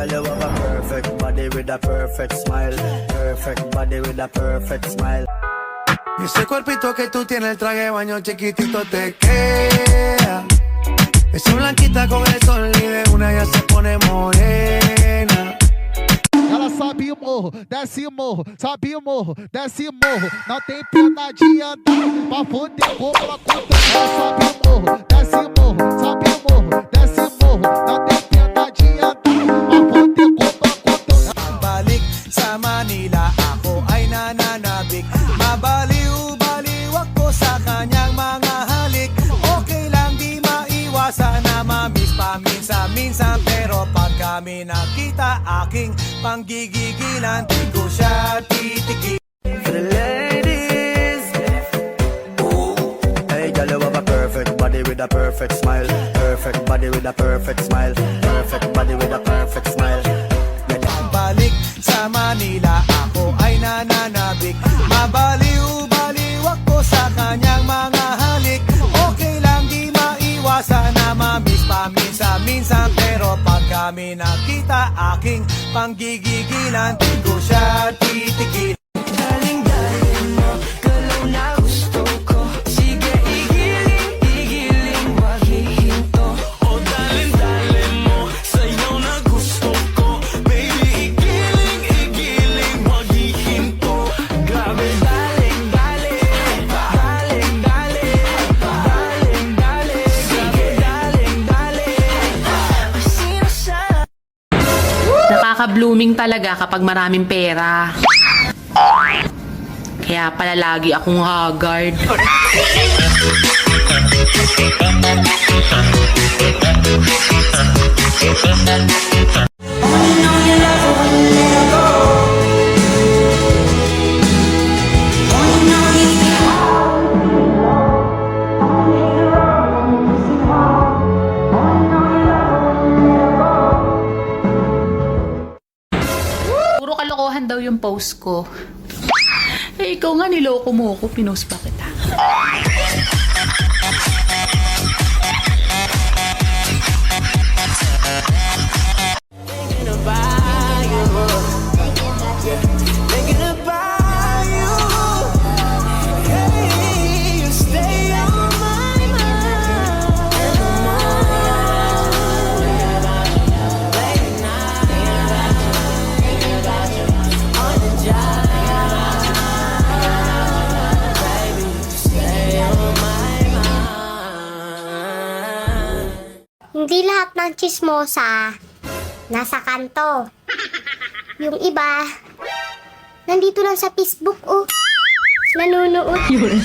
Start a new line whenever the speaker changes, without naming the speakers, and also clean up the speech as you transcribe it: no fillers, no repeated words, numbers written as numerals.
girl, you have a perfect body with a perfect smile. Perfect body with a perfect smile.
Y ese cuerpito que tú tienes, el traje de baño chiquitito te queda. Esa blanquita con el sol y de una ya se pone morena.
Ela sobe o morro, desce o morro, sobe o morro, desce o morro. Não tem pena de andar pra foder como ela conta. Ela sobe o morro, desce o morro, sobe o morro, desce o morro. Não tem pena de andar pra foder como ela conta.
Balik sa Manila, ako ay nananabik. Mabaliw-baliw ako sa kanyang mga halik. Okay lang di maiwasan na mamiss paminsan-minsan. Pero pag kami nakita, aking panggigigilan, di ko siya titigil.
For the ladies, hey girl, you have a perfect body with a perfect smile. Perfect body with a perfect smile. Perfect body with a perfect smile.
Balik sa Manila, ako ay nananabik. Mabaliw-baliw ako sa kanyang mga halik. Okay lang di maiwasan na mamiss paminsan-minsan. Pero pag kami nakita, aking panggigigilan, di ko siya titigil. Galing-galing mo, galaw na gusto ko. Sige, igiling, wag hihinto. O dalin-dalin mo, sayaw na gusto ko. Baby, igiling, wag hihinto. Grabe, galing-galing, sige, galing-galing. Sino siya?
Nakaka-blooming talaga kapag maraming pera. Kaya pala lagi akong haggard. Puro kalokohan daw yung post ko. Eh, ikaw nga niloko mo ako. Pinost pa kita.
Hindi lahat ng chismosa nasa kanto. Yung iba, nandito lang sa Facebook, oh. Nanonood.
Yun.